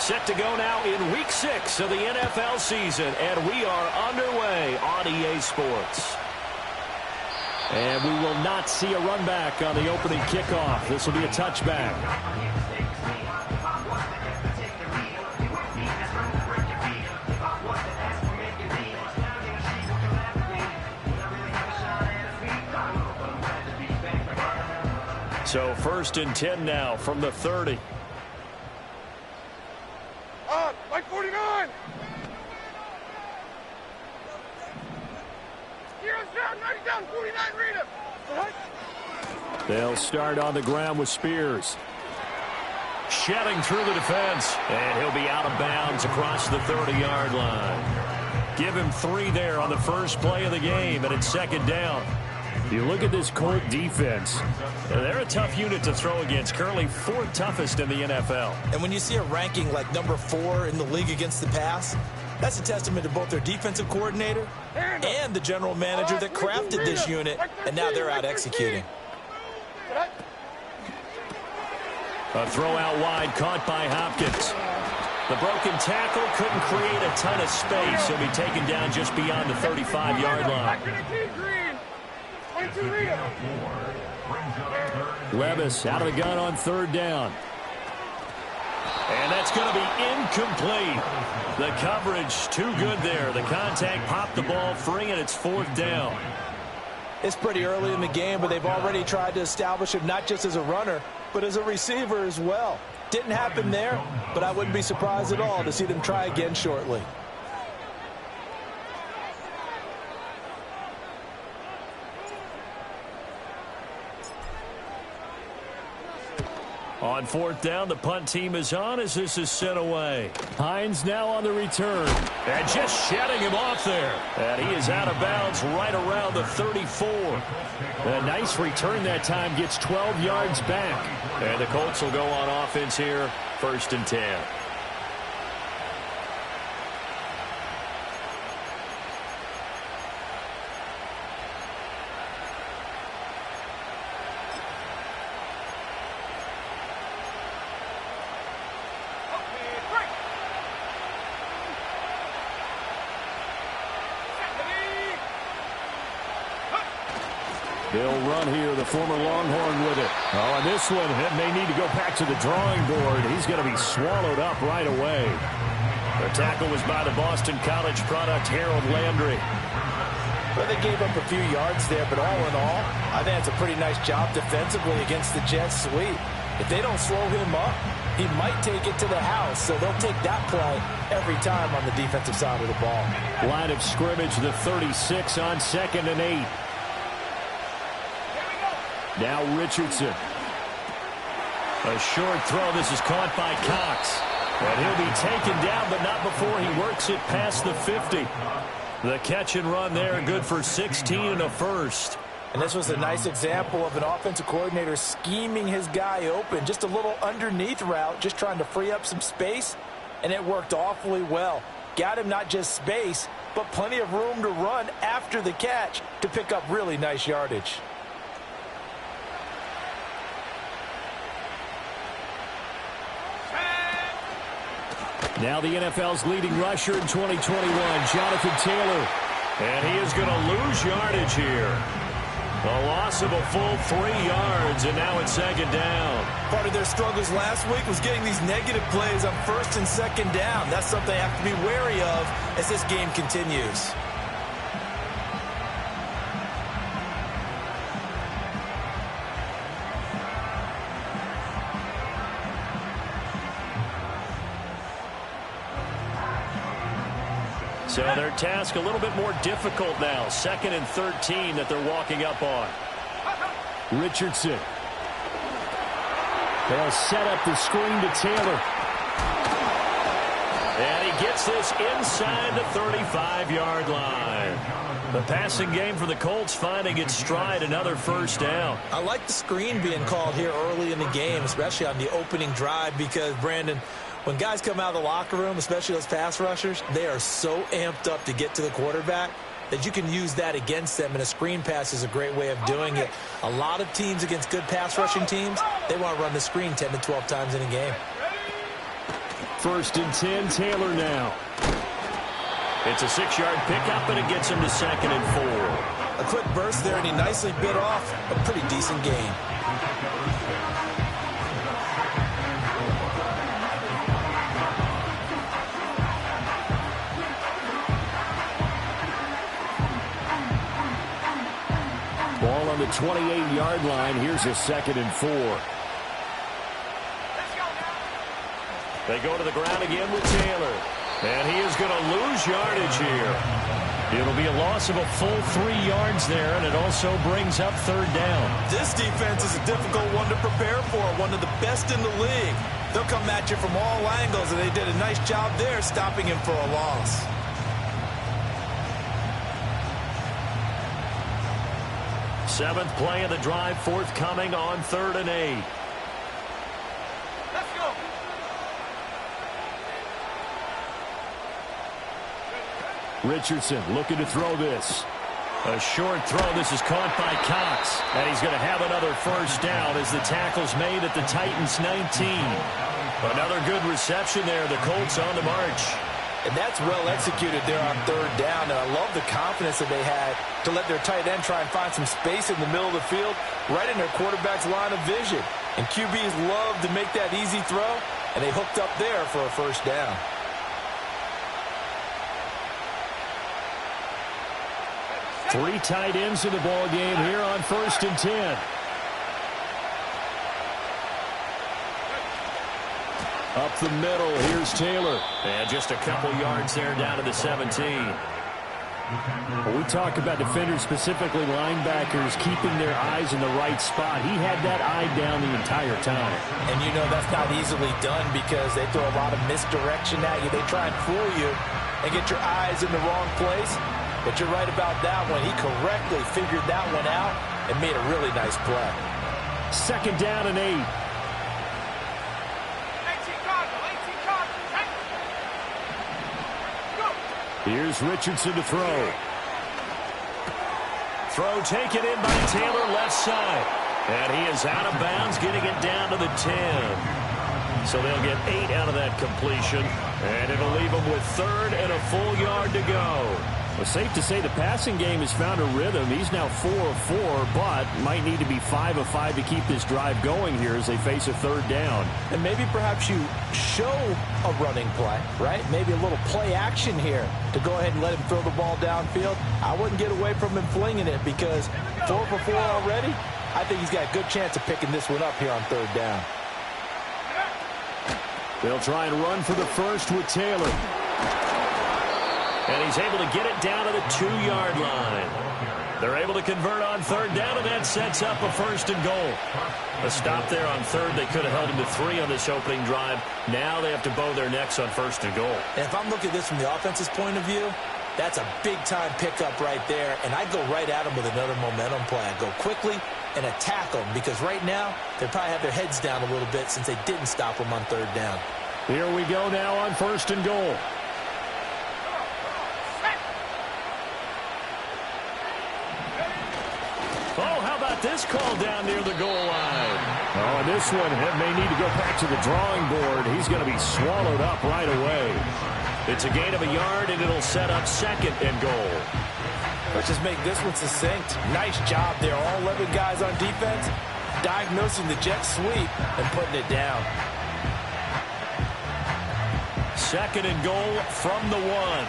Set to go now in Week 6 of the NFL season, and we are underway on EA Sports. And we will not see a run back on the opening kickoff. This will be a touchback. So 1st and 10 now from the 30. Like 49. Heroes down, 90 down, 49 Rita. They'll start on the ground with Spears. Shedding through the defense. And he'll be out of bounds across the 30-yard line. Give him 3 there on the first play of the game, and it's 2nd down. You look at this Colt defense, they're a tough unit to throw against, currently 4th toughest in the NFL. And when you see a ranking like number 4 in the league against the pass, that's a testament to both their defensive coordinator and the general manager that crafted this unit, and now they're out executing. A throw out wide caught by Hopkins. The broken tackle couldn't create a ton of space. He'll be taken down just beyond the 35-yard line. Levis out of the gun on 3rd down. And that's going to be incomplete. The coverage too good there. The contact popped the ball free, and it's 4th down. It's pretty early in the game, but they've already tried to establish him not just as a runner, but as a receiver as well. Didn't happen there, but I wouldn't be surprised at all to see them try again shortly. On 4th down, the punt team is on as this is sent away. Hines now on the return. And just shedding him off there. And he is out of bounds right around the 34. A nice return that time, gets 12 yards back. And the Colts will go on offense here, 1st and 10. They'll run here, the former Longhorn with it. Oh, and this one may need to go back to the drawing board. He's going to be swallowed up right away. The tackle was by the Boston College product, Harold Landry. Well, they gave up a few yards there, but all in all, I think it's a pretty nice job defensively against the Jets' sweep. If they don't slow him up, he might take it to the house, so they'll take that play every time on the defensive side of the ball. Line of scrimmage, the 36 on 2nd and 8. Now Richardson. A short throw. This is caught by Cox. And he'll be taken down, but not before he works it past the 50. The catch and run there, good for 16 and a first. And this was a nice example of an offensive coordinator scheming his guy open. Just a little underneath route, just trying to free up some space. And it worked awfully well. Got him not just space, but plenty of room to run after the catch to pick up really nice yardage. Now the NFL's leading rusher in 2021, Jonathan Taylor. And he is going to lose yardage here. A loss of a full 3 yards, and now it's 2nd down. Part of their struggles last week was getting these negative plays on 1st and 2nd down. That's something they have to be wary of as this game continues. So their task a little bit more difficult now. 2nd and 13 that they're walking up on. Richardson. They'll set up the screen to Taylor. And he gets this inside the 35-yard line. The passing game for the Colts finding its stride, another 1st down. I like the screen being called here early in the game, especially on the opening drive, because, Brandon, when guys come out of the locker room, especially those pass rushers, they are so amped up to get to the quarterback that you can use that against them, and a screen pass is a great way of doing it. A lot of teams against good pass rushing teams, they want to run the screen 10 to 12 times in a game. First and 10, Taylor now. It's a 6-yard pickup, and it gets him to 2nd and 4. A quick burst there, and he nicely bit off a pretty decent gain. Ball on the 28-yard line. Here's a 2nd and 4. They go to the ground again with Taylor. And he is going to lose yardage here. It'll be a loss of a full 3 yards there, and it also brings up 3rd down. This defense is a difficult one to prepare for, one of the best in the league. They'll come at you from all angles, and they did a nice job there stopping him for a loss. Seventh play of the drive forthcoming on 3rd and 8. Let's go. Richardson looking to throw this. A short throw. This is caught by Cox. And he's going to have another first down as the tackle's made at the Titans' 19. Another good reception there. The Colts on the march. And that's well executed there on 3rd down. And I love the confidence that they had to let their tight end try and find some space in the middle of the field, right in their quarterback's line of vision. And QBs love to make that easy throw, and they hooked up there for a first down. Three tight ends in the ball game here on 1st and 10. Up the middle, here's Taylor. And just a couple yards there down to the 17. When we talk about defenders, specifically linebackers, keeping their eyes in the right spot, he had that eye down the entire time. And you know that's not easily done because they throw a lot of misdirection at you. They try and fool you and get your eyes in the wrong place. But you're right about that one. He correctly figured that one out and made a really nice play. 2nd down and 8. 18 Cardinal, 18 Cardinal. Go. Here's Richardson to throw. Throw taken in by Taylor, left side. And he is out of bounds, getting it down to the 10. So they'll get 8 out of that completion. And it'll leave them with 3rd and a full yard to go. Well, safe to say the passing game has found a rhythm. He's now 4 of 4, but might need to be 5 of 5 to keep this drive going here as they face a 3rd down. And maybe perhaps you show a running play, right? Maybe a little play action here to go ahead and let him throw the ball downfield. I wouldn't get away from him flinging it because 4 for 4 already. I think he's got a good chance of picking this one up here on 3rd down. They'll try and run for the first with Taylor. And he's able to get it down to the 2-yard line. They're able to convert on 3rd down, and that sets up a 1st and goal. A stop there on 3rd. They could have held him to 3 on this opening drive. Now they have to bow their necks on 1st and goal. And if I'm looking at this from the offense's point of view, that's a big-time pickup right there. And I go right at him with another momentum play. I go quickly and attack them because right now they probably have their heads down a little bit since they didn't stop him on 3rd down. Here we go now on 1st and goal. Oh, how about this call down near the goal line? Oh, and this one may need to go back to the drawing board. He's going to be swallowed up right away. It's a gain of a yard, and it'll set up 2nd and goal. Let's just make this one succinct. Nice job there. All 11 guys on defense diagnosing the jet sweep and putting it down. 2nd and goal from the 1.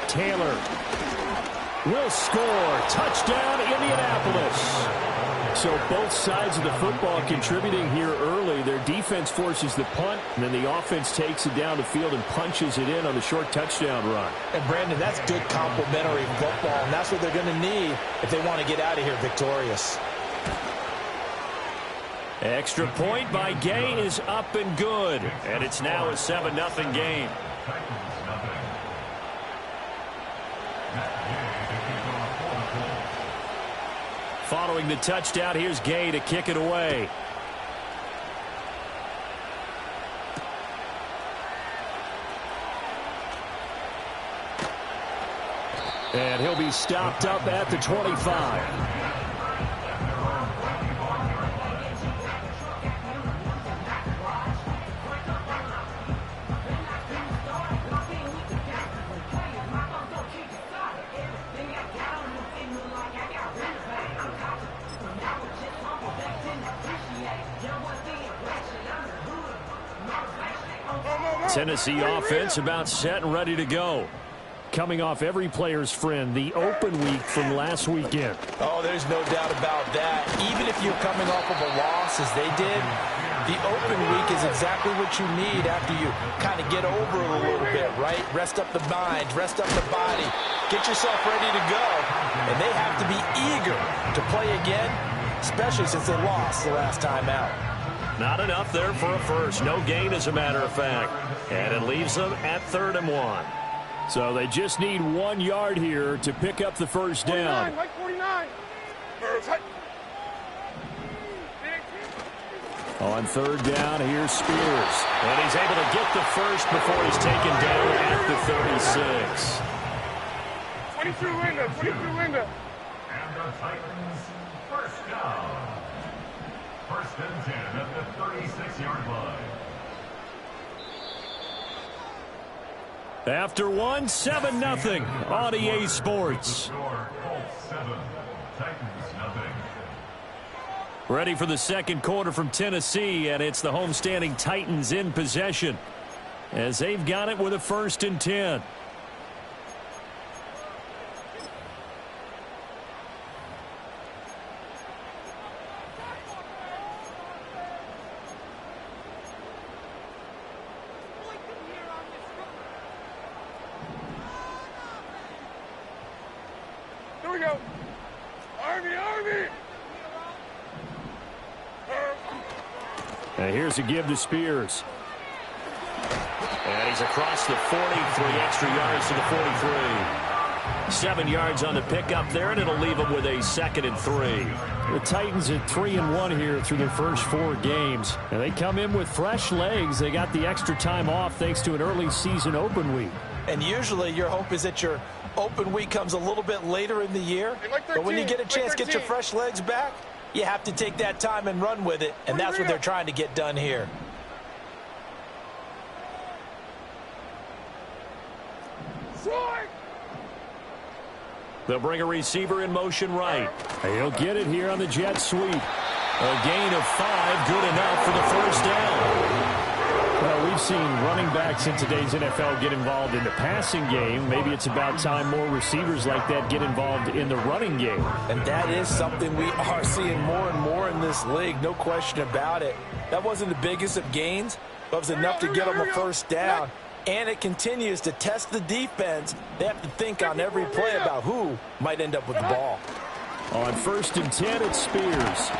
Taylor will score. Touchdown, Indianapolis. So both sides of the football contributing here early. Their defense forces the punt, and then the offense takes it down the field and punches it in on the short touchdown run. And, Brandon, that's good complementary football, and that's what they're going to need if they want to get out of here victorious. Extra point by Gay is up and good, and it's now a 7-0 game. Following the touchdown, here's Gay to kick it away. And he'll be stopped up at the 25. Tennessee offense about set and ready to go. Coming off every player's friend, the open week from last weekend. Oh, there's no doubt about that. Even if you're coming off of a loss as they did, the open week is exactly what you need after you kind of get over it a little bit, right? Rest up the mind, rest up the body, get yourself ready to go. And they have to be eager to play again, especially since they lost the last time out. Not enough there for a first. No gain, as a matter of fact. And it leaves them at 3rd and 1. So they just need 1 yard here to pick up the first down. 49, like 49. On 3rd down, here's Spears. And he's able to get the first before he's taken down at the 36. 22 window, 22 window. And the Titans first down. 1st and 10 at the 36-yard line. After 1, 7-0 on EA Sports. Colts 7, Titans nothing. Ready for the second quarter from Tennessee, and it's the homestanding Titans in possession as they've got it with a 1st and 10. Here we go. Army. And here's a give to Spears. And he's across the 40, 3 extra yards to the 43. 7 yards on the pickup there, and it'll leave them with a 2nd and 3. The Titans at 3 and 1 here through their first 4 games. And they come in with fresh legs. They got the extra time off thanks to an early season open week. And usually your hope is that your open week comes a little bit later in the year. Like But when you get a chance to get your fresh legs back, you have to take that time and run with it. And that's what they're trying to get done here. They'll bring a receiver in motion right. He'll get it here on the jet sweep. A gain of 5, good enough for the first down. Well, we've seen running backs in today's NFL get involved in the passing game. Maybe it's about time more receivers like that get involved in the running game. And that is something we are seeing more and more in this league, no question about it. That wasn't the biggest of gains, but it was enough to get them a first down. And it continues to test the defense. They have to think on every play about who might end up with the ball. On 1st and 10, it's Spears.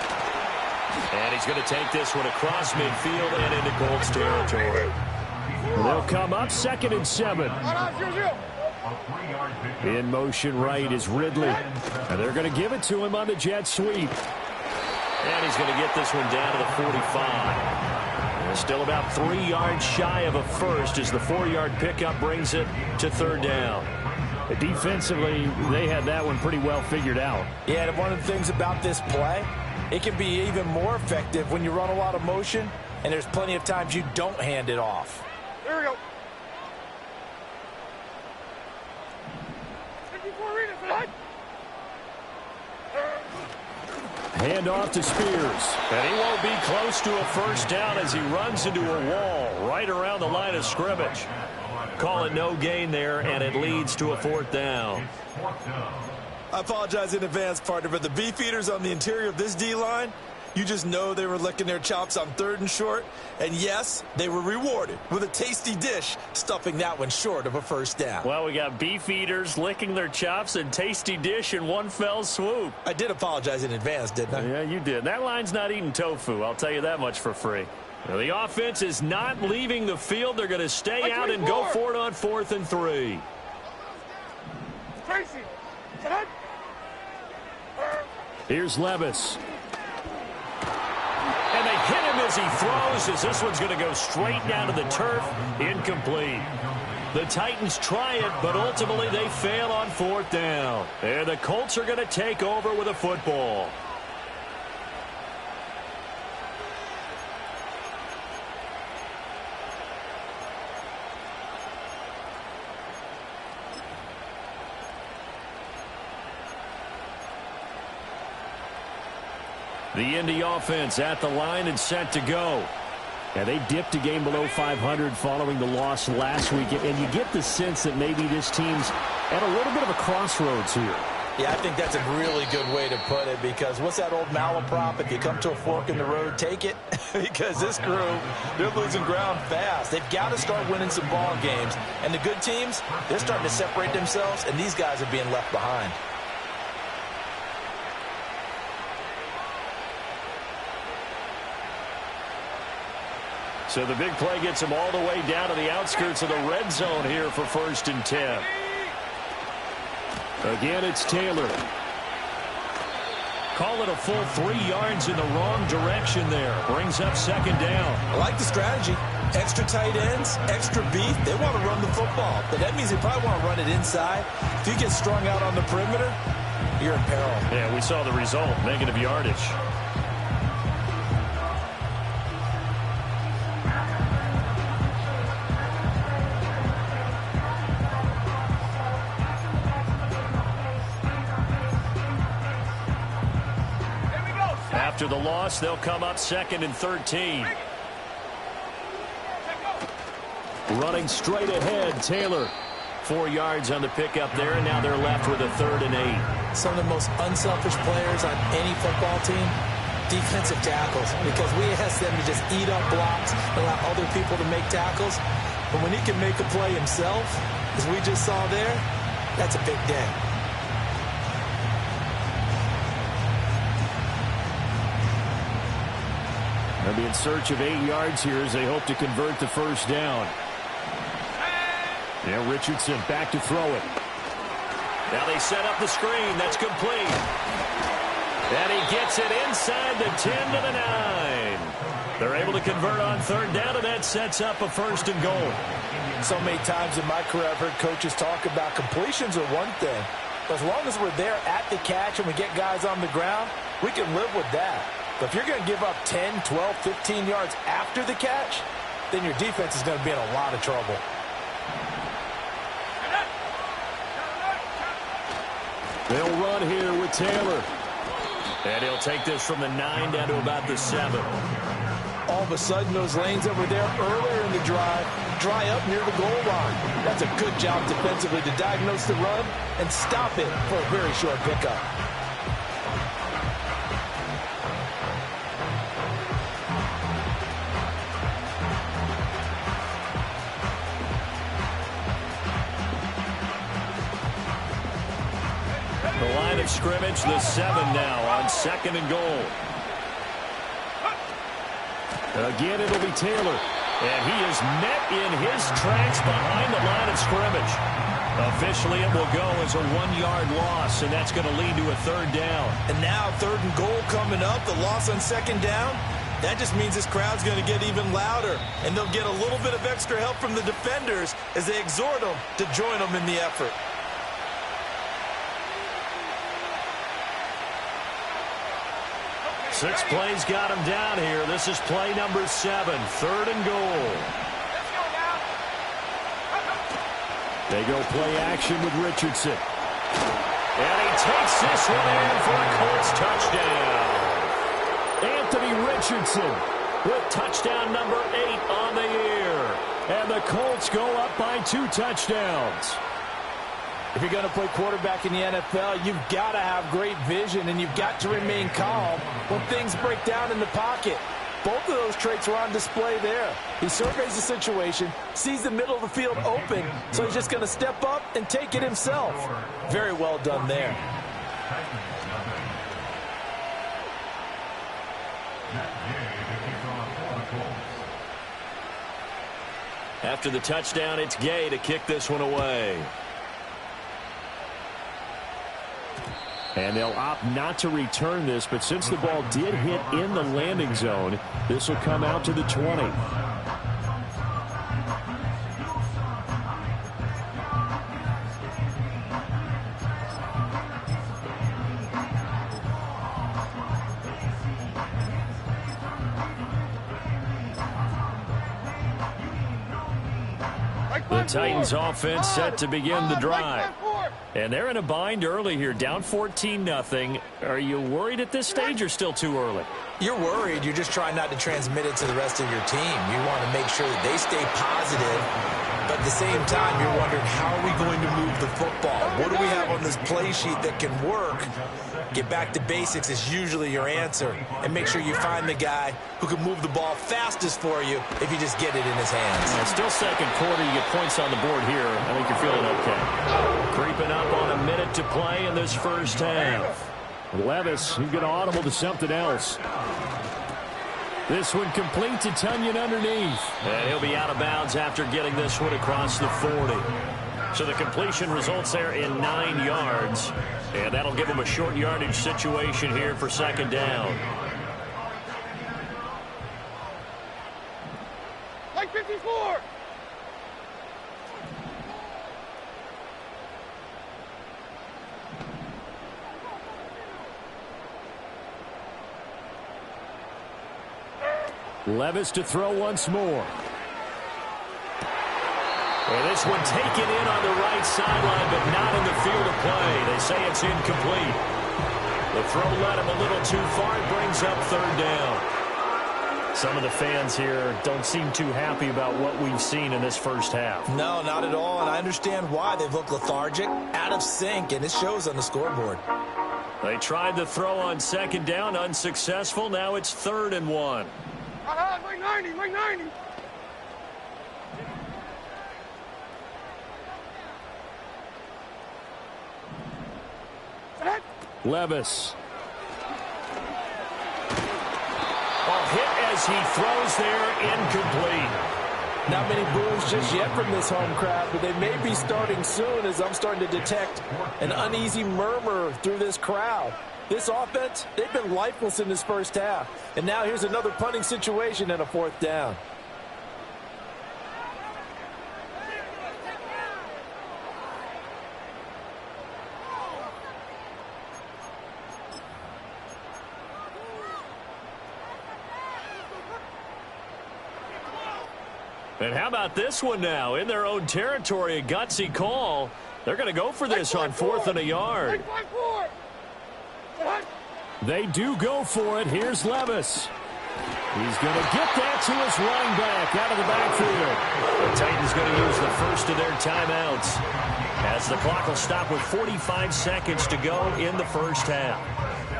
And he's going to take this one across midfield and into Colts territory. They'll come up 2nd and 7. In motion right is Ridley. And they're going to give it to him on the jet sweep. And he's going to get this one down to the 45. Still about 3 yards shy of a first as the 4-yard pickup brings it to 3rd down. Defensively, they had that one pretty well figured out. Yeah, and one of the things about this play, it can be even more effective when you run a lot of motion, and there's plenty of times you don't hand it off. Here we go. 54 readers, right? Hand off to Spears. And he won't be close to a first down as he runs into a wall right around the line of scrimmage. Call it no gain there, and it leads to a 4th down. I apologize in advance, partner, but the beef eaters on the interior of this D-line, you just know they were licking their chops on 3rd and short. And yes, they were rewarded with a tasty dish, stuffing that one short of a first down. Well, we got beef eaters licking their chops and tasty dish in one fell swoop. I did apologize in advance, didn't I? Yeah, you did. That line's not eating tofu. I'll tell you that much for free. Now, the offense is not leaving the field. They're going to stay out and go for it on 4th and 3. Tracy. Here's Levis. And they hit him as he throws, as this one's going to go straight down to the turf. Incomplete. The Titans try it, but ultimately they fail on 4th down. And the Colts are going to take over with a football. The Indy offense at the line and set to go. Yeah, they dipped a game below 500 following the loss last week, and you get the sense that maybe this team's at a little bit of a crossroads here. Yeah, I think that's a really good way to put it, because what's that old malaprop? If you come to a fork in the road, take it. Because this crew, they're losing ground fast. They've got to start winning some ball games. And the good teams, they're starting to separate themselves, and these guys are being left behind. So the big play gets them all the way down to the outskirts of the red zone here for 1st and 10. Again, it's Taylor. Call it a full 3 yards in the wrong direction there. Brings up 2nd down. I like the strategy. Extra tight ends, extra beef. They want to run the football, but that means they probably want to run it inside. If you get strung out on the perimeter, you're in peril. Yeah, we saw the result, negative yardage. After the loss, they'll come up 2nd and 13. Running straight ahead, Taylor. 4 yards on the pickup there, and now they're left with a 3rd and 8. Some of the most unselfish players on any football team, defensive tackles, because we ask them to just eat up blocks, allow other people to make tackles. But when he can make a play himself, as we just saw there, that's a big day. They'll be in search of 8 yards here as they hope to convert the 1st down. Yeah, Richardson back to throw it. Now they set up the screen. That's complete. And he gets it inside the 10 to the 9. They're able to convert on 3rd down, and that sets up a 1st and goal. So many times in my career I've heard coaches talk about completions are one thing. But as long as we're there at the catch and we get guys on the ground, we can live with that. But if you're going to give up 10, 12, 15 yards after the catch, then your defense is going to be in a lot of trouble. They'll run here with Taylor. And he'll take this from the 9 down to about the 7. All of a sudden, those lanes that were there earlier in the drive dry up near the goal line. That's a good job defensively to diagnose the run and stop it for a very short pickup. The line of scrimmage, the 7 now on 2nd and goal. Again, it'll be Taylor. And he is met in his tracks behind the line of scrimmage. Officially, it will go as a 1-yard loss, and that's going to lead to a 3rd down. And now 3rd and goal coming up, the loss on 2nd down. That just means this crowd's going to get even louder, and they'll get a little bit of extra help from the defenders as they exhort them to join them in the effort. Six plays got him down here. This is play number 7, 3rd and goal. They go play action with Richardson. And he takes this one in for a Colts touchdown. Anthony Richardson with touchdown number 8 on the year. And the Colts go up by 2 touchdowns. If you're going to play quarterback in the NFL, you've got to have great vision, and you've got to remain calm when things break down in the pocket. Both of those traits are on display there. He surveys the situation, sees the middle of the field open, so he's just going to step up and take it himself. Very well done there. After the touchdown, it's Gay to kick this one away. And they'll opt not to return this, but since the ball did hit in the landing zone, this will come out to the 20. The Titans offense set to begin the drive. And they're in a bind early here, down 14-0. Are you worried at this stage or still too early? You're worried. You're just trying not to transmit it to the rest of your team. You want to make sure that they stay positive, but at the same time, you're wondering, how are we going to move the football? What do we have on this play sheet that can work? Get back to basics is usually your answer, and make sure you find the guy who can move the ball fastest for you if you just get it in his hands. Yeah, still second quarter. You get points on the board here. I think you're feeling okay. Creeping up on a minute to play in this first half. Levis, he's going to audible to something else. This one complete to Tunyon underneath. And he'll be out of bounds after getting this one across the 40. So the completion results there in 9 yards. And that'll give him a short yardage situation here for second down. Like 54. Levis to throw once more. And this one taken in on the right sideline, but not in the field of play. They say it's incomplete. The throw led him a little too far. It brings up third down. Some of the fans here don't seem too happy about what we've seen in this first half. No, not at all, and I understand why. They've looked lethargic, out of sync, and it shows on the scoreboard. They tried the throw on second down, unsuccessful. Now it's 3rd and 1. Mike 90, Mike 90. Levis. Hit as he throws there, incomplete. Not many boos just yet from this home crowd, but they may be starting soon, as I'm starting to detect an uneasy murmur through this crowd. This offense, they've been lifeless in this first half. And now here's another punting situation and a 4th down. And how about this one now? In their own territory, a gutsy call. They're going to go for this on 4th and a yard. They do go for it. Here's Levis. He's going to get that to his running back out of the backfield. The Titans going to use the first of their timeouts, as the clock will stop with 45 seconds to go in the first half.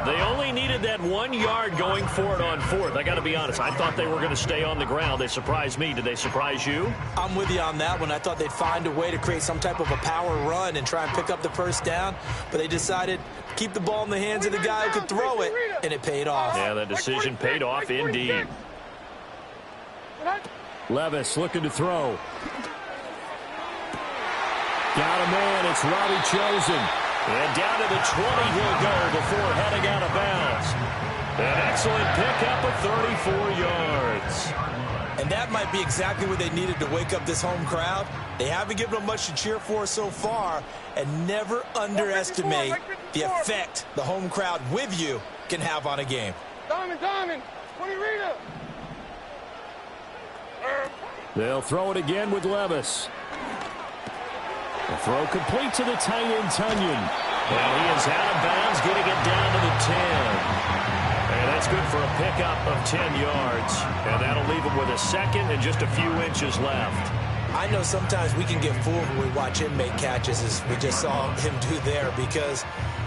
They only needed that 1 yard going for it on 4th. I got to be honest, I thought they were going to stay on the ground. They surprised me. Did they surprise you? I'm with you on that one. I thought they'd find a way to create some type of a power run and try and pick up the first down, but they decided to keep the ball in the hands of the guy who could throw it, and it paid off. Yeah, the decision paid off indeed. Levis looking to throw. Got a man. It's Robbie Chosen. And down to the 20 he'll go before heading out of bounds. An excellent pickup of 34 yards. And that might be exactly what they needed to wake up this home crowd. They haven't given them much to cheer for so far, and never underestimate the effect the home crowd with you can have on a game. Diamond, 20 Rita. They'll throw it again with Levis. The throw complete to the tight end, Tunyon. And he is out of bounds, getting it down to the 10. And that's good for a pickup of 10 yards. And that'll leave him with a second and just a few inches left. I know sometimes we can get fooled when we watch him make catches, as we just saw him do there, because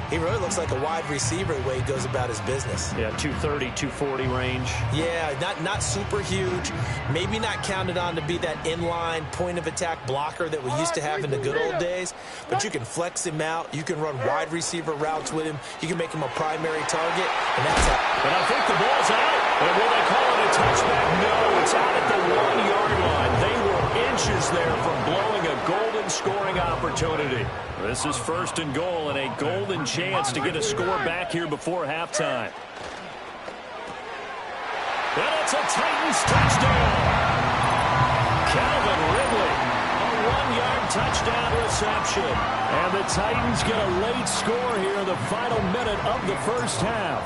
he really looks like a wide receiver the way he goes about his business. Yeah, 230, 240 range. Yeah, not super huge. Maybe not counted on to be that inline point-of-attack blocker that we used to have in the good old days. But you can flex him out. You can run wide receiver routes with him. You can make him a primary target, and that's how. And I think the ball's out. And will they call it a touchback? No, it's out at the 1-yard line. They were inches there from blowing a golden scoring opportunity. This is 1st and goal and a golden chance to get a score back here before halftime. And it's a Titans touchdown. Calvin Ridley, a 1-yard touchdown reception. And the Titans get a late score here in the final minute of the first half.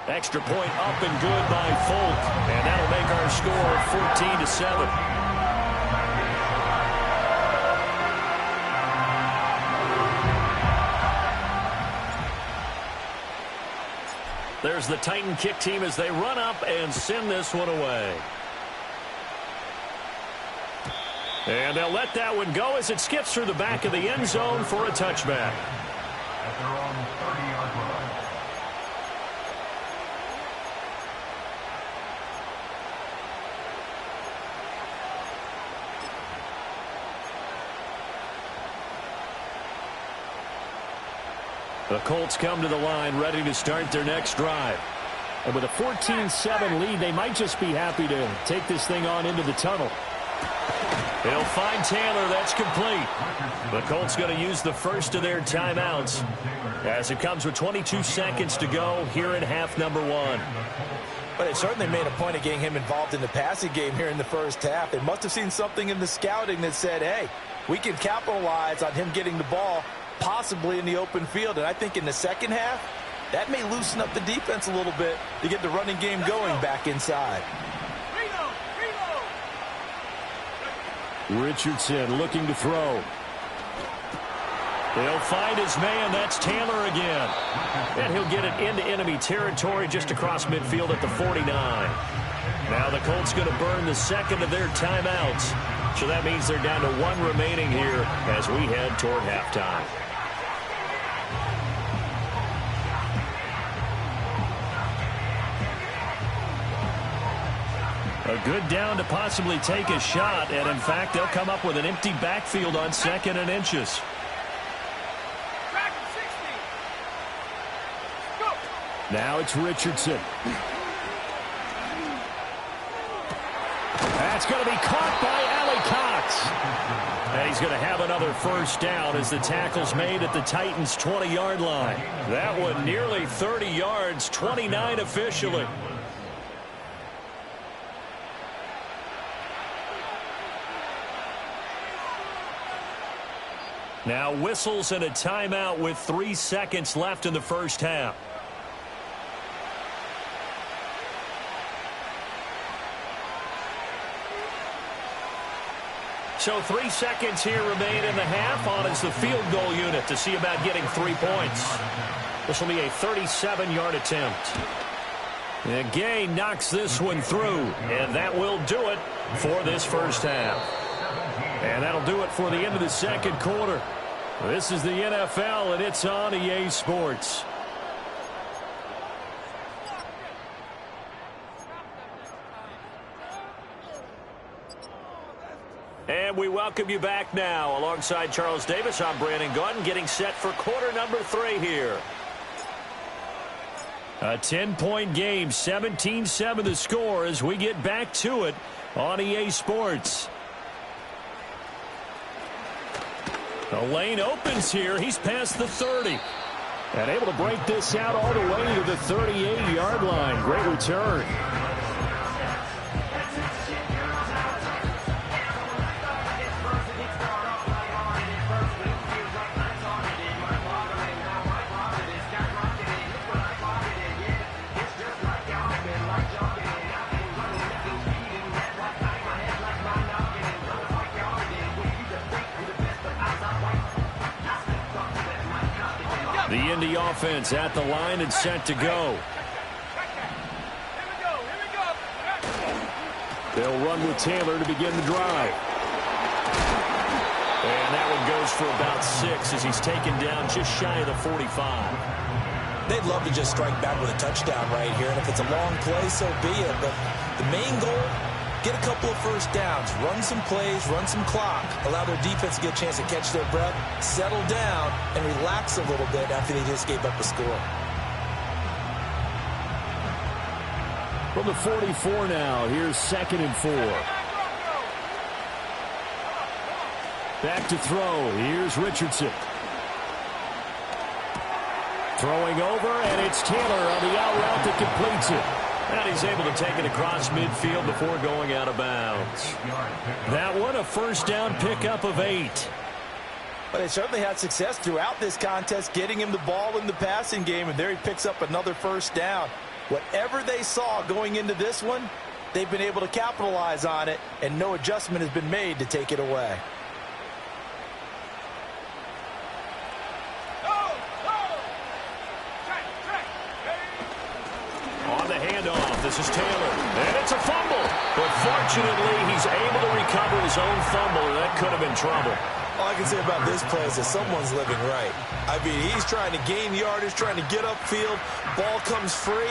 Extra point up and good by Folk. And that'll make our score 14-7. There's the Titan kick team as they run up and send this one away. And they'll let that one go as it skips through the back of the end zone for a touchback. At their own 30-yard line. The Colts come to the line ready to start their next drive. And with a 14-7 lead, they might just be happy to take this thing on into the tunnel. They'll find Taylor. That's complete. The Colts going to use the first of their timeouts as it comes with 22 seconds to go here in half number one. But they certainly made a point of getting him involved in the passing game here in the first half. They must have seen something in the scouting that said, hey, we can capitalize on him getting the ball possibly in the open field. And I think in the second half, that may loosen up the defense a little bit to get the running game going back inside. Richardson looking to throw. They'll find his man. That's Taylor again. And he'll get it into enemy territory just across midfield at the 49. Now the Colts going to burn the second of their timeouts. So that means they're down to one remaining here as we head toward halftime. A good down to possibly take a shot, and in fact, they'll come up with an empty backfield on 2nd and inches. Now it's Richardson. That's going to be caught by Allie Cox. And he's going to have another first down as the tackle's made at the Titans' 20-yard line. That one nearly 30 yards, 29 officially. Now whistles and a timeout with 3 seconds left in the first half. So 3 seconds here remain in the half on as the field goal unit to see about getting 3 points. This will be a 37-yard attempt. And Gay knocks this one through, and that will do it for this first half. And that'll do it for the end of the second quarter. This is the NFL, and it's on EA Sports. And we welcome you back now. Alongside Charles Davis, I'm Brandon Gordon, getting set for quarter number 3 here. A 10-point game, 17-7 the score as we get back to it on EA Sports. The lane opens here. He's past the 30. And able to break this out all the way to the 38-yard line. Great return. The Indy offense at the line and set to go. They'll run with Taylor to begin the drive. And that one goes for about 6 as he's taken down just shy of the 45. They'd love to just strike back with a touchdown right here, and if it's a long play, so be it. But the main goal, get a couple of first downs, run some plays, run some clock, allow their defense to get a chance to catch their breath, settle down, and relax a little bit after they just gave up a score. From the 44 now, here's 2nd and 4. Back to throw. Here's Richardson. Throwing over, and it's Taylor on the out route that completes it. And he's able to take it across midfield before going out of bounds. That one, a first down pickup of 8. But they certainly had success throughout this contest getting him the ball in the passing game, and there he picks up another first down. Whatever they saw going into this one, they've been able to capitalize on it, and no adjustment has been made to take it away. handoff. This is Taylor. And it's a fumble. But fortunately, he's able to recover his own fumble, or that could have been trouble. All I can say about this play is that someone's living right. I mean, he's trying to gain yardage, trying to get upfield. Ball comes free.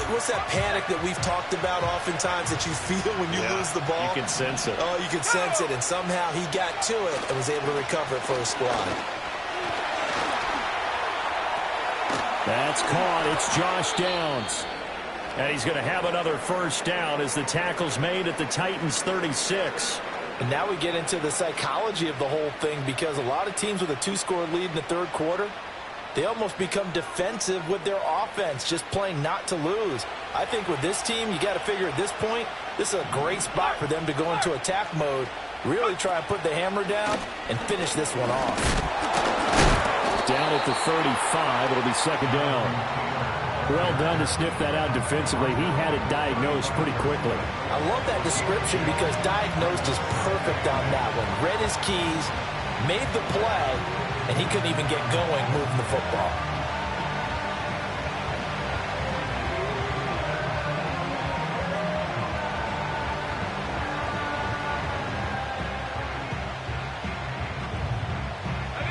What's that panic that we've talked about oftentimes that you feel when you lose the ball? You can sense it. Oh, you can sense it. And somehow he got to it and was able to recover it for his squad. That's caught. It's Josh Downs. And he's going to have another first down as the tackle's made at the Titans' 36. And now we get into the psychology of the whole thing, because a lot of teams with a 2-score lead in the third quarter, they almost become defensive with their offense, just playing not to lose. I think with this team, you got to figure at this point, this is a great spot for them to go into attack mode, really try and put the hammer down and finish this one off. Down at the 35, it'll be second down. Well done to sniff that out defensively. He had it diagnosed pretty quickly. I love that description because diagnosed is perfect on that one. Read his keys, made the play, and he couldn't even get going moving the football.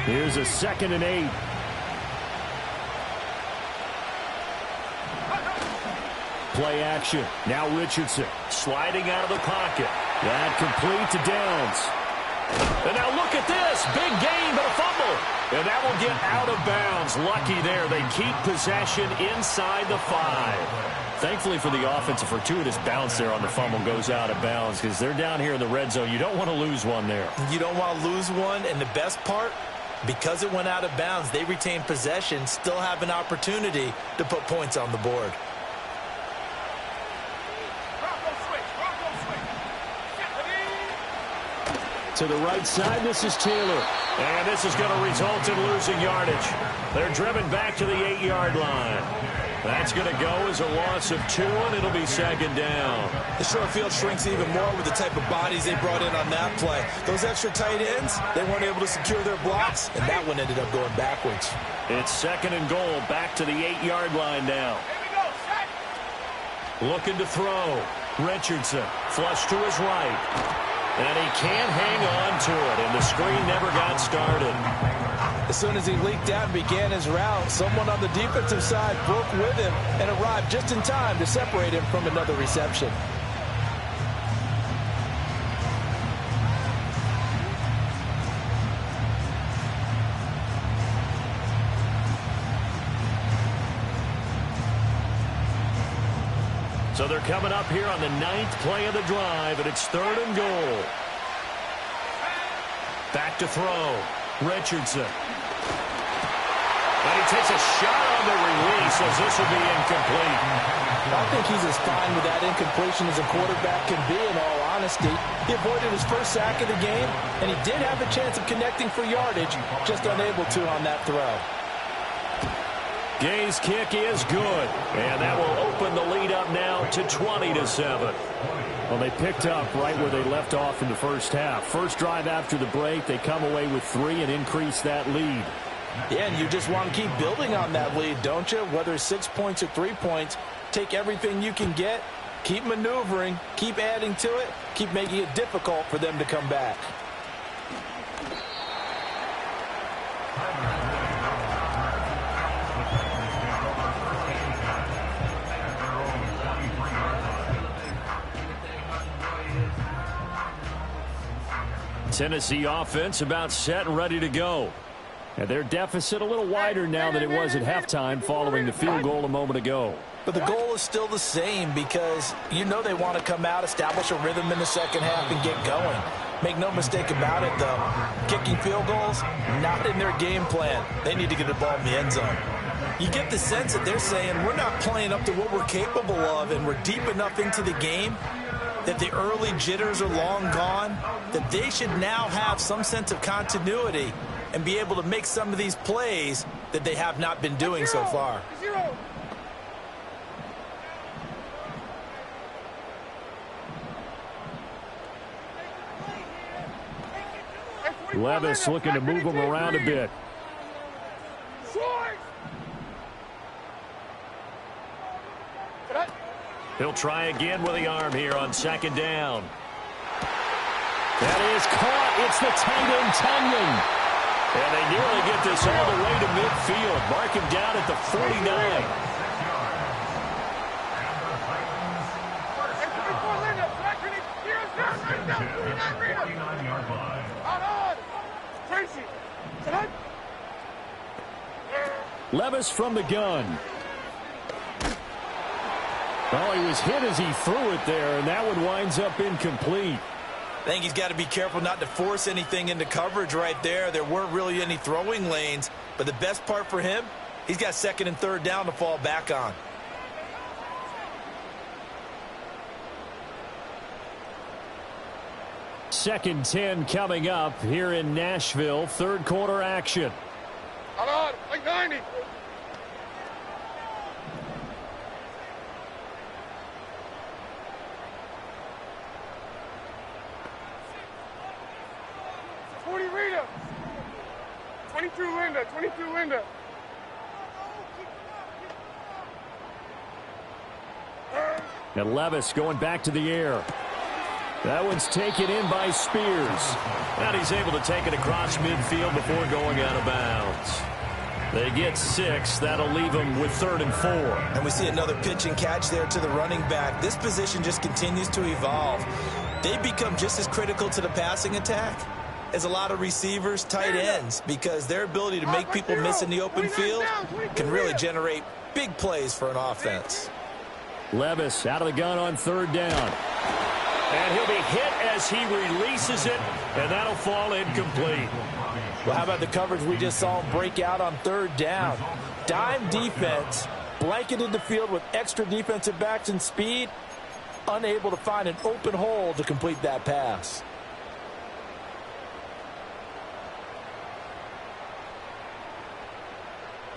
Here's a 2nd and 8. Play action. Now Richardson sliding out of the pocket. That complete to Downs. And now look at this. Big gain, but a fumble. And that will get out of bounds. Lucky there. They keep possession inside the 5. Thankfully for the offense, a fortuitous bounce there on the fumble goes out of bounds because they're down here in the red zone. You don't want to lose one there. You don't want to lose one, and the best part, because it went out of bounds, they retain possession, still have an opportunity to put points on the board. To the right side, this is Taylor. And this is going to result in losing yardage. They're driven back to the 8-yard line. That's going to go as a loss of 2, and it'll be second down. The short field shrinks even more with the type of bodies they brought in on that play. Those extra tight ends, they weren't able to secure their blocks, and that one ended up going backwards. It's 2nd and goal, back to the 8-yard line now. Looking to throw. Richardson, flush to his right. And he can't hang on to it, and the screen never got started. As soon as he leaked out and began his route, someone on the defensive side broke with him and arrived just in time to separate him from another reception. So they're coming up here on the 9th play of the drive, and it's 3rd and goal. Back to throw. Richardson. And he takes a shot on the release as this will be incomplete. I think he's as fine with that incompletion as a quarterback can be, in all honesty. He avoided his first sack of the game, and he did have a chance of connecting for yardage, just unable to on that throw. Gay's kick is good, and that will open the lead up now to 20-7. Well, they picked up right where they left off in the first half. First drive after the break, they come away with 3 and increase that lead. Yeah, and you just want to keep building on that lead, don't you? Whether it's 6 points or 3 points, take everything you can get, keep maneuvering, keep adding to it, keep making it difficult for them to come back. Tennessee offense about set and ready to go. And their deficit a little wider now than it was at halftime following the field goal a moment ago. But the goal is still the same because you know they want to come out, establish a rhythm in the second half, and get going. Make no mistake about it, though. Kicking field goals, not in their game plan. They need to get the ball in the end zone. You get the sense that they're saying we're not playing up to what we're capable of, and we're deep enough into the game that the early jitters are long gone, that they should now have some sense of continuity and be able to make some of these plays that they have not been doing so far. Levis looking to move him around a bit. Short. He'll try again with the arm here on second down. That is caught. It's the tight end, Tunyon. And they nearly get this all the way to midfield. Mark him down at the 49. Levis from the gun. Oh, he was hit as he threw it there, and that one winds up incomplete. I think he's got to be careful not to force anything into coverage right there. There weren't really any throwing lanes, but the best part for him, he's got second and third down to fall back on. Second 10 coming up here in Nashville. Third quarter action. Hold on, like 90. Rita. 22 Linda, 22 Linda. And Levis going back to the air. That one's taken in by Spears. And he's able to take it across midfield before going out of bounds. They get 6. That'll leave them with 3rd and 4. And we see another pitch and catch there to the running back. This position just continues to evolve. They become just as critical to the passing attack as a lot of receivers, tight ends, because their ability to make people miss in the open field can really generate big plays for an offense. Levis out of the gun on 3rd down. And he'll be hit as he releases it, and that'll fall incomplete. Well, how about the coverage we just saw him break out on 3rd down? Dime defense, blanketed the field with extra defensive backs and speed, unable to find an open hole to complete that pass.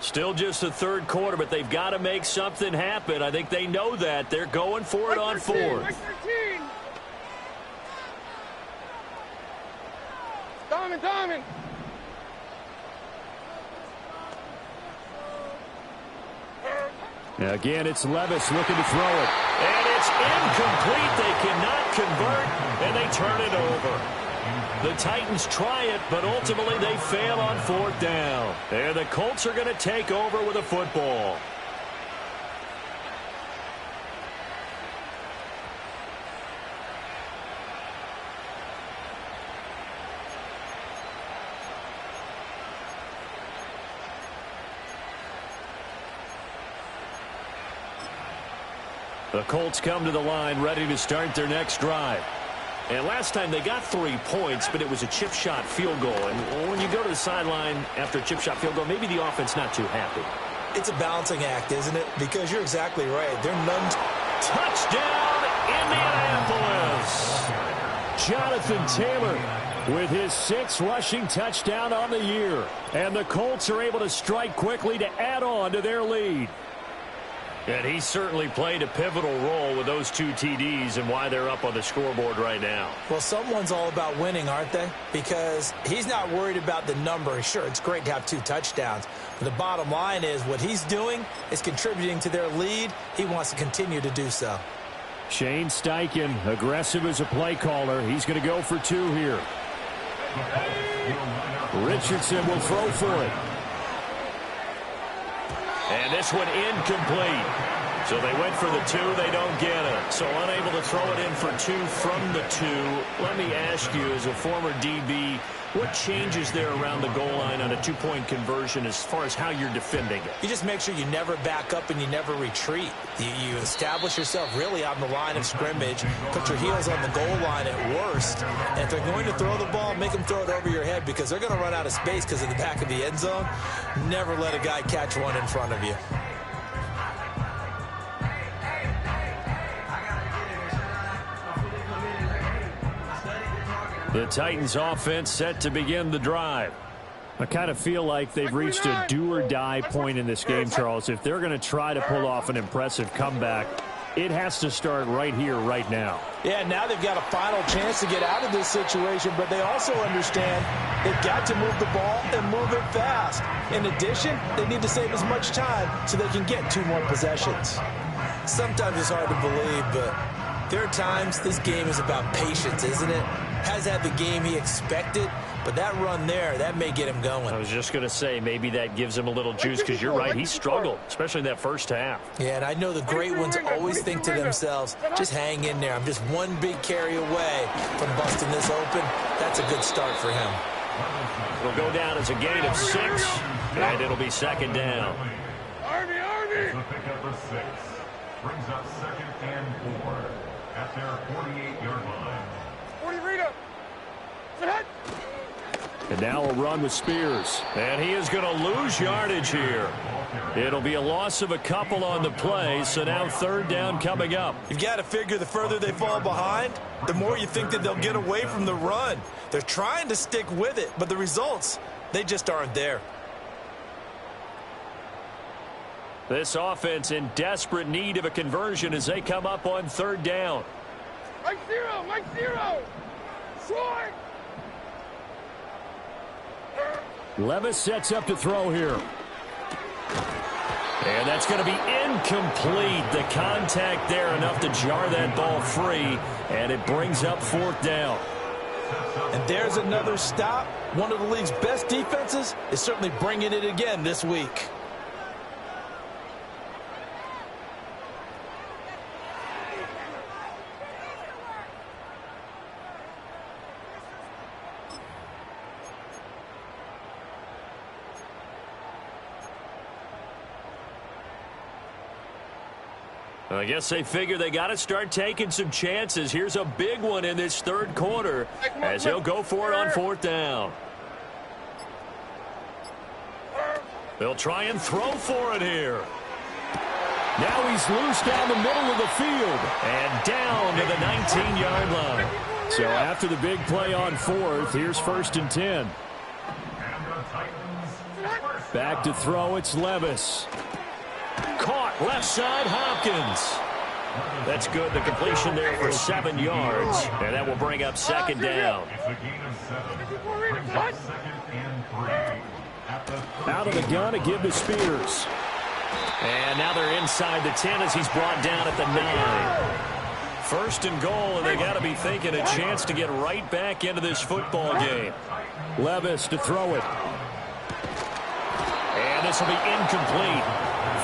Still just the third quarter, but they've got to make something happen. I think they know that. They're going for it on 4th. Diamond. Again, it's Levis looking to throw it. And it's incomplete. They cannot convert, and they turn it over. The Titans try it, but ultimately they fail on 4th down. And the Colts are going to take over with a football. The Colts come to the line ready to start their next drive. And last time they got 3 points, but it was a chip shot field goal. And when you go to the sideline after a chip shot field goal, maybe the offense not too happy. It's a balancing act, isn't it? Because you're exactly right. They're none. Touchdown, Indianapolis! Jonathan Taylor with his 6th rushing touchdown on the year. And the Colts are able to strike quickly to add on to their lead. And he certainly played a pivotal role with those 2 TDs and why they're up on the scoreboard right now. Well, someone's all about winning, aren't they? Because he's not worried about the number. Sure, it's great to have 2 touchdowns. But the bottom line is what he's doing is contributing to their lead. He wants to continue to do so. Shane Steichen, aggressive as a play caller. He's going to go for 2 here. Richardson will throw for it. And this one incomplete. So they went for the 2. They don't get it. So unable to throw it in for 2 from the 2. Let me ask you, as a former DB, what changes there around the goal line on a 2-point conversion as far as how you're defending it? You just make sure you never back up and you never retreat. You establish yourself really on the line of scrimmage, put your heels on the goal line at worst. And if they're going to throw the ball, make them throw it over your head because they're going to run out of space because of the back of the end zone. Never let a guy catch one in front of you. The Titans offense set to begin the drive. I kind of feel like they've reached a do-or-die point in this game, Charles. If they're going to try to pull off an impressive comeback, it has to start right here, right now. Yeah, now they've got a final chance to get out of this situation, but they also understand they've got to move the ball and move it fast. In addition, they need to save as much time so they can get 2 more possessions. Sometimes it's hard to believe, but there are times this game is about patience, isn't it? Has had the game he expected, but that run there, that may get him going. I was just going to say, maybe that gives him a little juice, because you're right, he struggled, especially in that first half. Yeah, and I know the great ones always think to themselves, just hang in there. I'm just one big carry away from busting this open. That's a good start for him. It'll go down as a gain of 6, and it'll be second down. Army! The pickup of 6 brings up 2nd and 4 at their 48-yard line. 40 Rita. Set. And now a run with Spears. And he is going to lose yardage here. It'll be a loss of a couple on the play, so now 3rd down coming up. You've got to figure the further they fall behind, the more you think that they'll get away from the run. They're trying to stick with it, but the results, they just aren't there. This offense in desperate need of a conversion as they come up on 3rd down. Mike zero. Short. Levis sets up to throw here. And that's going to be incomplete. The contact there enough to jar that ball free, and it brings up 4th down. And there's another stop. One of the league's best defenses is certainly bringing it again this week. I guess they figure they got to start taking some chances. Here's a big one in this 3rd quarter as he'll go for it on 4th down. They'll try and throw for it here. Now he's loose down the middle of the field and down to the 19-yard line. So after the big play on 4th, here's 1st and 10. Back to throw, it's Levis. Caught left side, Hopkins. That's good. The completion there for 7 yards. And that will bring up 2nd down. Out of the gun to give to Spears. And now they're inside the 10 as he's brought down at the 9. 1st and goal, and they got to be thinking a chance to get right back into this football game. Levis to throw it. And this will be incomplete.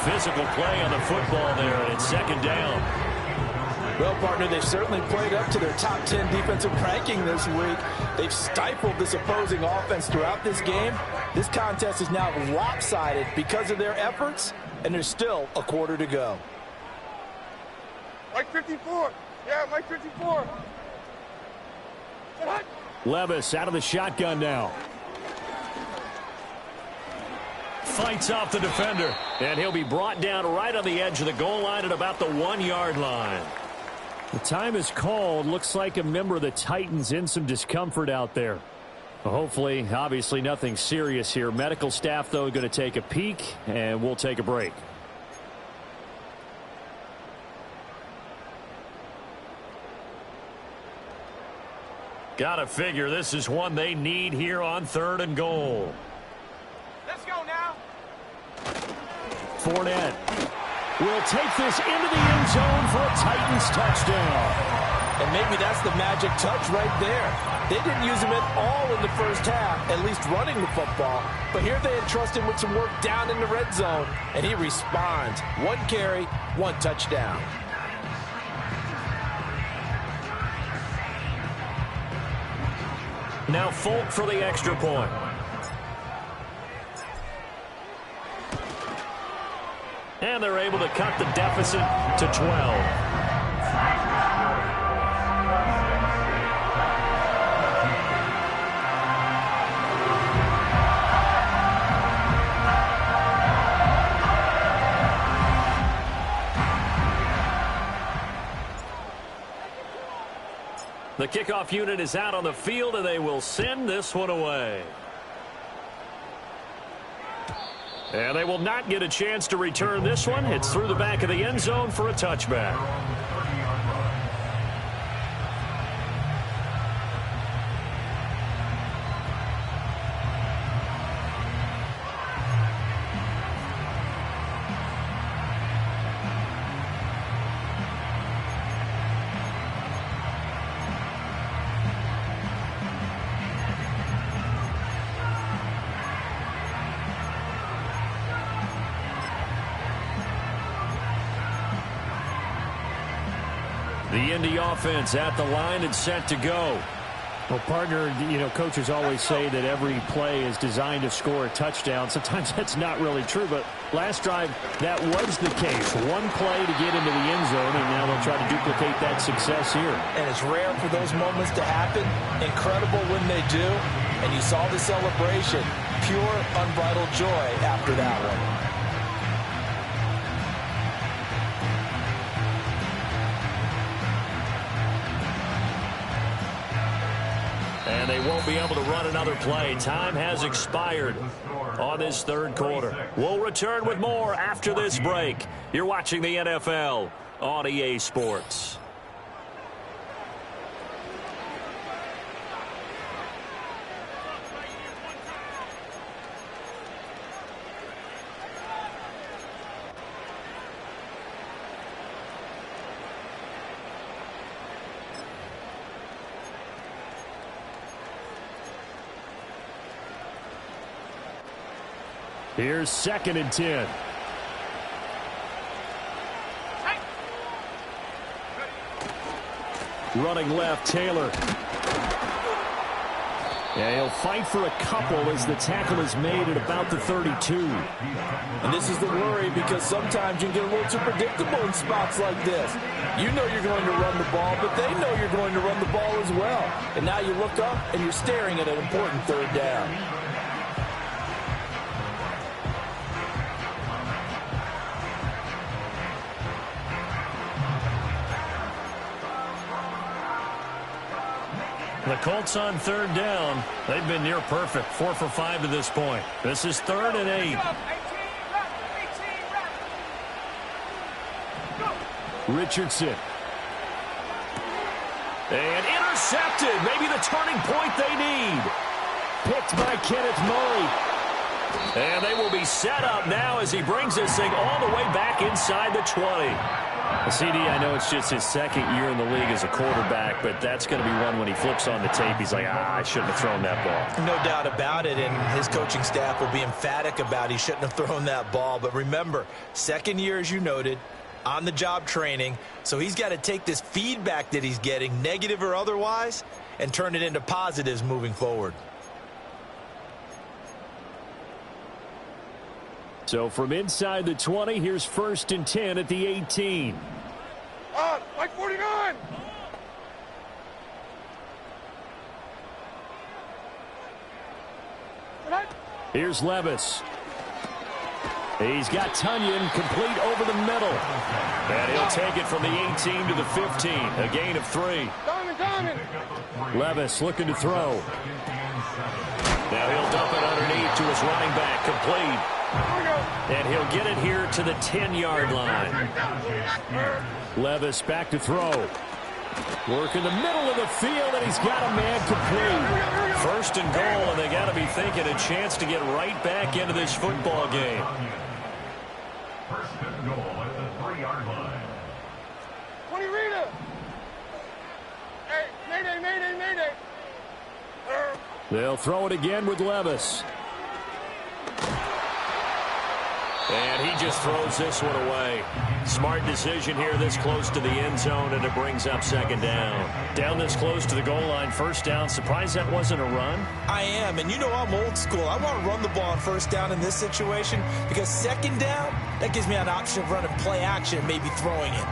Physical play on the football there, and it's 2nd down. Well, partner, they've certainly played up to their top 10 defensive ranking this week. They've stifled this opposing offense throughout this game. This contest is now lopsided because of their efforts, and there's still a quarter to go. Mike 54. Yeah, Mike 54. Set. Levis out of the shotgun now. Fights off the defender, and he'll be brought down right on the edge of the goal line at about the 1-yard line. The time is called. Looks like a member of the Titans in some discomfort out there. Well, hopefully, obviously nothing serious here. Medical staff, though, going to take a peek, and we'll take a break. Gotta figure this is one they need here on 3rd and goal. Let's go now. Fournette will take this into the end zone for a Titans touchdown. And maybe that's the magic touch right there. They didn't use him at all in the first half, at least running the football. But here they entrust him with some work down in the red zone, and he responds. 1 carry, 1 touchdown. Now Folk for the extra point. And they're able to cut the deficit to 12. The kickoff unit is out on the field, and they will send this one away. And they will not get a chance to return this one. It's through the back of the end zone for a touchback. The Indy offense at the line and set to go. Well, partner, coaches always say that every play is designed to score a touchdown. Sometimes that's not really true, but last drive, that was the case. One play to get into the end zone, and now they'll try to duplicate that success here. And it's rare for those moments to happen. Incredible when they do. And you saw the celebration. Pure, unbridled joy after that one. And they won't be able to run another play. Time has expired on this third quarter. We'll return with more after this break. You're watching the NFL on EA Sports. Here's 2nd and 10. Running left, Taylor. Yeah, he'll fight for a couple as the tackle is made at about the 32. And this is the worry because sometimes you can get a little too predictable in spots like this. You know you're going to run the ball, but they know you're going to run the ball as well. And now you look up and you're staring at an important third down. The Colts on third down. They've been near perfect. 4 for 5 to this point. This is 3rd and 8. Richardson. And intercepted. Maybe the turning point they need. Picked by Kenneth Murray. And they will be set up now as he brings this thing all the way back inside the 20. CD, I know it's just his 2nd year in the league as a quarterback, but that's going to be one when he flips on the tape. He's like, I shouldn't have thrown that ball. No doubt about it, and his coaching staff will be emphatic about he shouldn't have thrown that ball. But remember, 2nd year, as you noted, on-the-job training, so he's got to take this feedback that he's getting, negative or otherwise, and turn it into positives moving forward. So from inside the 20, here's 1st and 10 at the 18. Like 49. Here's Levis. He's got Tunyon complete over the middle. And he'll take it from the 18 to the 15. A gain of 3. Diamond. Levis looking to throw. Now he'll dump it underneath to his running back. Complete. And he'll get it here to the 10-yard line. Levis back to throw. Work in the middle of the field, and he's got a man complete. 1st and goal, and they got to be thinking a chance to get right back into this football game. 1st and goal at the 3-yard line. 20 Rita. Hey, mayday. They'll throw it again with Levis. And he just throws this one away. Smart decision here this close to the end zone, and it brings up 2nd down. Down this close to the goal line, 1st down. Surprised that wasn't a run? I am, and you know I'm old school. I want to run the ball on 1st down in this situation because 2nd down, that gives me an option of running play action, maybe throwing it.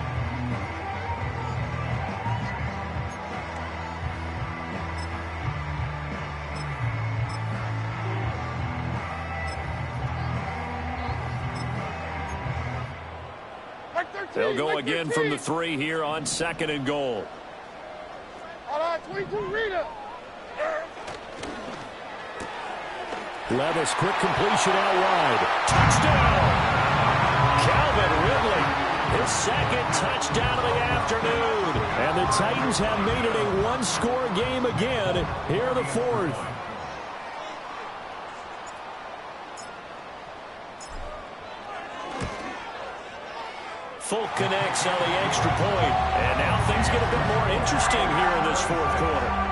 They'll go again from the 3 here on 2nd and goal. All right, 22 Rita. Levis, quick completion out wide. Touchdown! Calvin Ridley, his 2nd touchdown of the afternoon. And the Titans have made it a one-score game again here in the 4th. Folk connects on the extra point. And now things get a bit more interesting here in this 4th quarter.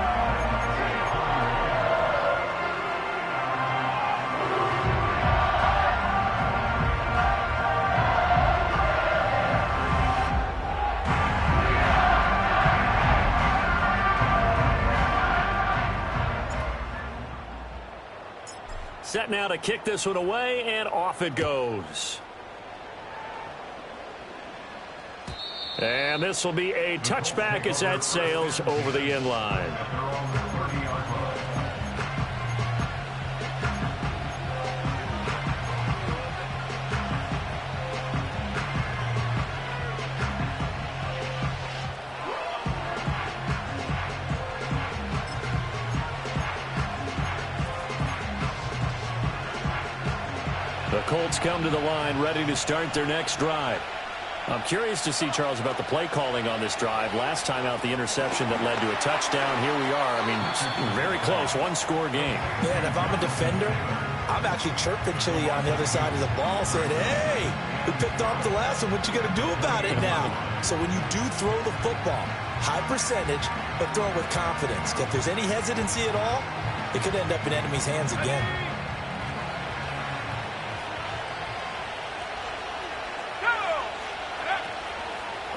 Set now to kick this one away, and off it goes. And this will be a touchback as that sails over the end line. The Colts come to the line ready to start their next drive. I'm curious to see, Charles, about the play calling on this drive. Last time out, the interception that led to a touchdown. Here we are. I mean, very close, one-score game. Yeah, and if I'm a defender, I'm actually chirping Chili on the other side of the ball, saying, hey, we picked off the last one. What you going to do about it now? So when you do throw the football, high percentage, but throw it with confidence. If there's any hesitancy at all, it could end up in enemy's hands again.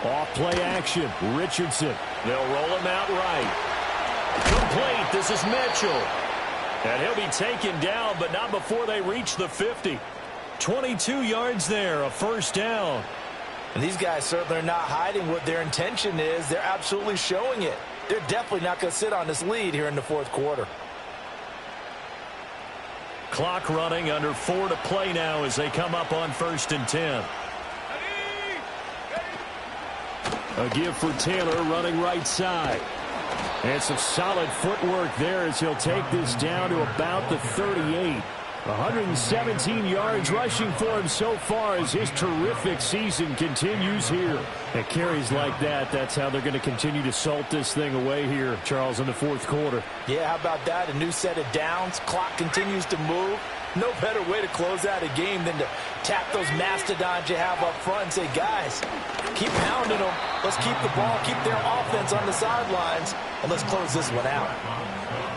Off play action. Richardson. They'll roll him out right. Complete. This is Mitchell. And he'll be taken down, but not before they reach the 50. 22 yards there, a first down. And these guys certainly are not hiding what their intention is. They're absolutely showing it. They're definitely not going to sit on this lead here in the fourth quarter. Clock running, under 4 to play now as they come up on 1st and 10. A give for Taylor running right side. And some solid footwork there as he'll take this down to about the 38. 117 yards rushing for him so far as his terrific season continues here. And carries like that, that's how they're going to continue to salt this thing away here, Charles, in the fourth quarter. Yeah, how about that? A new set of downs. Clock continues to move. No better way to close out a game than to tap those mastodons you have up front and say, guys, keep pounding them. Let's keep the ball, keep their offense on the sidelines, and let's close this one out.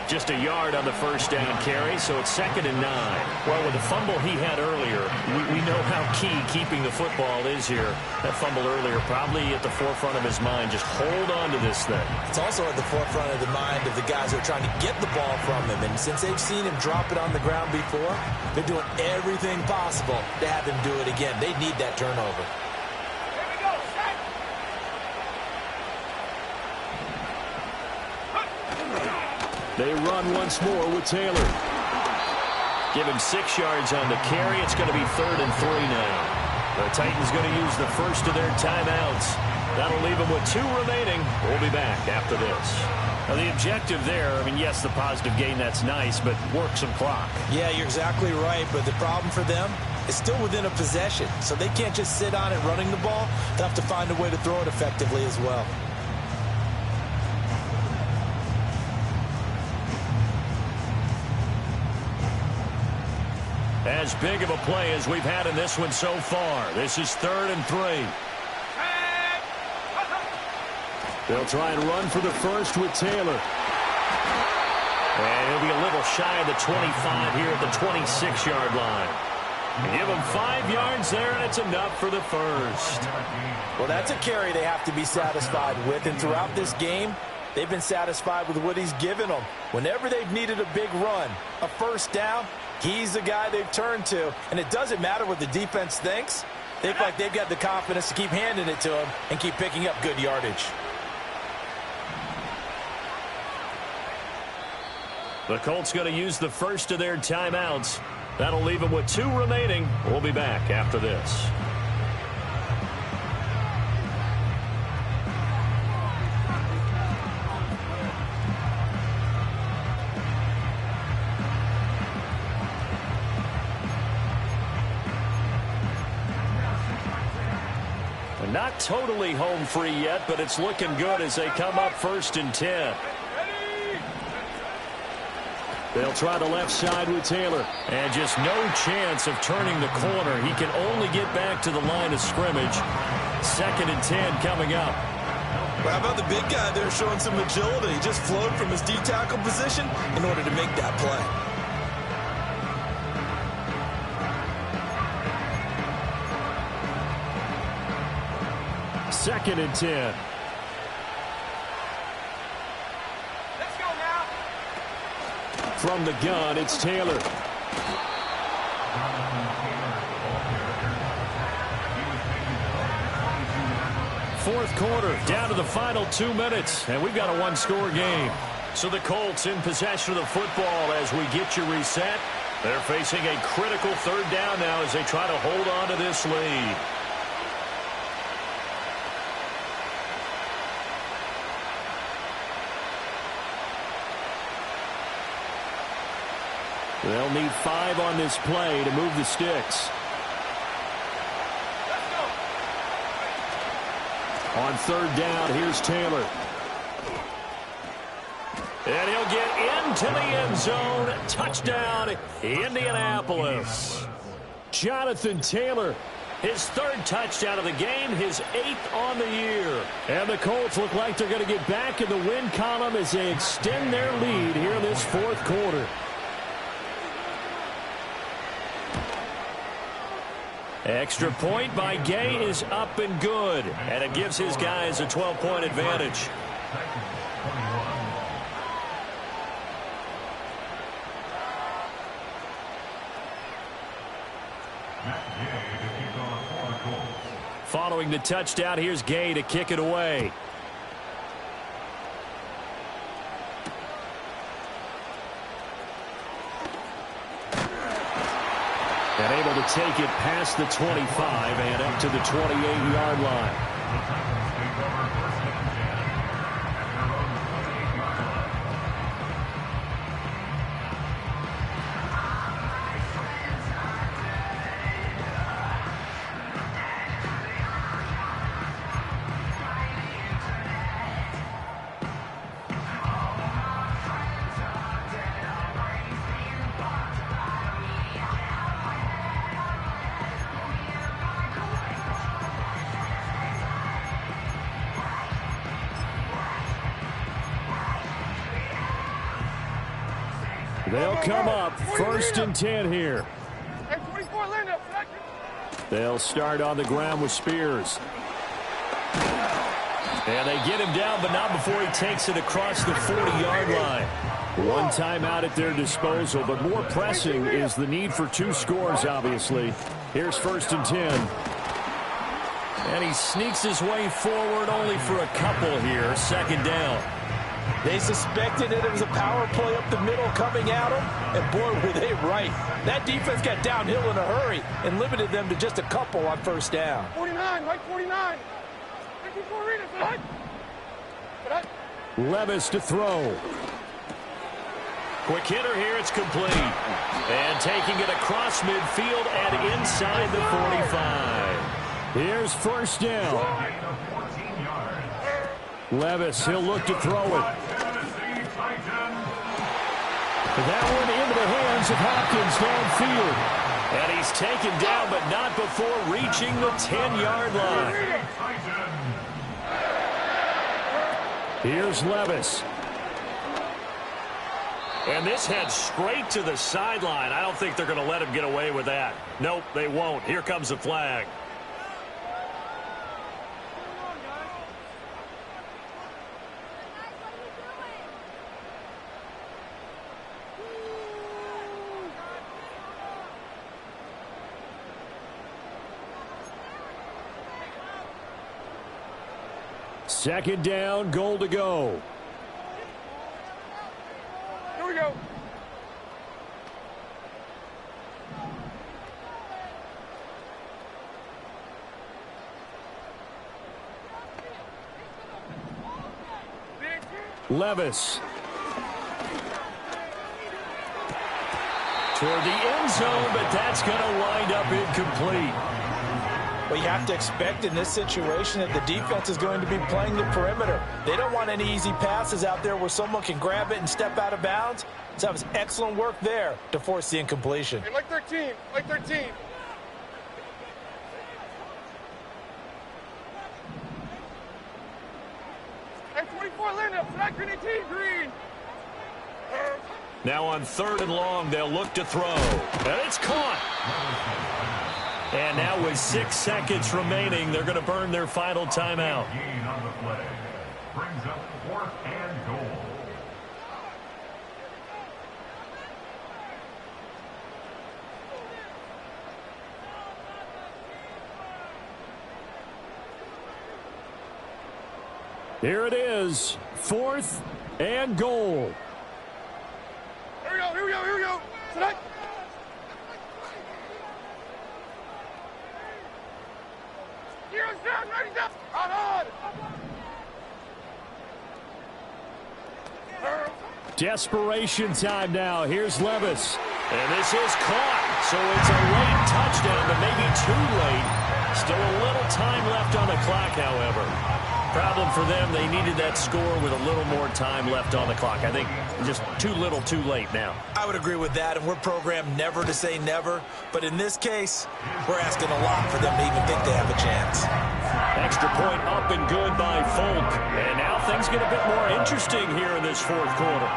Just a yard on the first down carry, so it's 2nd and 9. Well, with the fumble he had earlier, we know how key keeping the football is here. That fumble earlier probably at the forefront of his mind. Just hold on to this thing. It's also at the forefront of the mind of the guys who are trying to get the ball from him. And since they've seen him drop it on the ground before, they're doing everything possible to have him do it again. They need that turnover. They run once more with Taylor. Give him 6 yards on the carry. It's going to be 3rd and 3 now. The Titans going to use the first of their timeouts. That'll leave them with 2 remaining. We'll be back after this. Now, the objective there, I mean, yes, the positive gain, that's nice, but work some clock. Yeah, you're exactly right, but the problem for them is still within a possession, so they can't just sit on it running the ball. They'll have to find a way to throw it effectively as well. As big of a play as we've had in this one so far. This is 3rd and 3. They'll try and run for the first with Taylor. And he'll be a little shy of the 25 here at the 26-yard line. Give him 5 yards there, and it's enough for the first. Well, that's a carry they have to be satisfied with, and throughout this game, they've been satisfied with what he's given them. Whenever they've needed a big run, a first down, he's the guy they've turned to. And it doesn't matter what the defense thinks. They feel like they've got the confidence to keep handing it to him and keep picking up good yardage. The Colts going to use the first of their timeouts. That'll leave them with 2 remaining. We'll be back after this. Not totally home free yet, but it's looking good as they come up 1st and 10. They'll try the left side with Taylor. And just no chance of turning the corner. He can only get back to the line of scrimmage. 2nd and 10 coming up. Well, how about the big guy there showing some agility? He just flowed from his D-tackle position in order to make that play. 2nd and 10. Let's go now. From the gun, it's Taylor. Fourth quarter, down to the final 2 minutes, and we've got a one-score game. So the Colts in possession of the football as we get you reset. They're facing a critical third down now as they try to hold on to this lead. They'll need 5 on this play to move the sticks. On third down, here's Taylor. And he'll get into the end zone. Touchdown, Indianapolis. Jonathan Taylor, his 3rd touchdown of the game, his 8th on the year. And the Colts look like they're going to get back in the win column as they extend their lead here in this fourth quarter. Extra point by Gay is up and good, and it gives his guys a 12-point advantage. Following the touchdown, here's Gay to kick it away. And able to take it past the 25 and up to the 28-yard line. They'll come up 1st and 10 here. They'll start on the ground with Spears. And they get him down, but not before he takes it across the 40-yard line. One timeout at their disposal, but more pressing is the need for 2 scores, obviously. Here's 1st and 10. And he sneaks his way forward only for a couple here. 2nd down. They suspected that it was a power play up the middle coming at them, and boy, were they right. That defense got downhill in a hurry and limited them to just a couple on 1st down. 49, right 49. Levis to throw. Quick hitter here, it's complete. And taking it across midfield and inside the 45. Here's 1st down. Levis, he'll look to throw it. That one into the hands of Hopkins downfield. And he's taken down, but not before reaching the 10-yard line. Here's Levis. And this heads straight to the sideline. I don't think they're going to let him get away with that. Nope, they won't. Here comes the flag. Second down, goal to go. Here we go. Levis. Toward the end zone, but that's going to wind up incomplete. Well, you have to expect in this situation that the defense is going to be playing the perimeter. They don't want any easy passes out there where someone can grab it and step out of bounds. So that was excellent work there to force the incompletion. Hey, like 13, like 13. Hey, 24 Linda, flag grenade team, green. Now on 3rd and long, they'll look to throw. And it's caught. And now with 6 seconds remaining, they're going to burn their final timeout. Gain on the play. Brings up 4th and goal. Here it is, 4th and goal. Here we go, here we go, here we go. Select. Heroes down, ready down. On. Desperation time now. Here's Levis. And this is caught. So it's a late touchdown, but maybe too late. Still a little time left on the clock, however. Problem for them, they needed that score with a little more time left on the clock. I think just too little, too late now. I would agree with that, and we're programmed never to say never. But in this case, we're asking a lot for them to even think they have a chance. Extra point up and good by Folk. And now things get a bit more interesting here in this 4th quarter.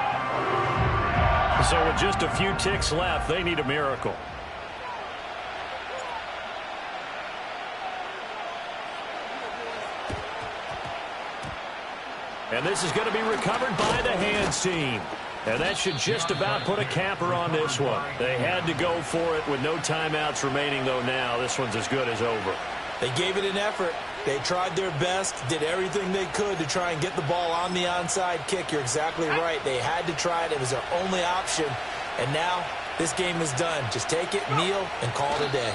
So with just a few ticks left, they need a miracle. And this is going to be recovered by the hands team. And that should just about put a capper on this one. They had to go for it with no timeouts remaining, though now. This one's as good as over. They gave it an effort. They tried their best, did everything they could to try and get the ball on the onside kick. You're exactly right. They had to try it. It was their only option. And now this game is done. Just take it, kneel, and call it a day.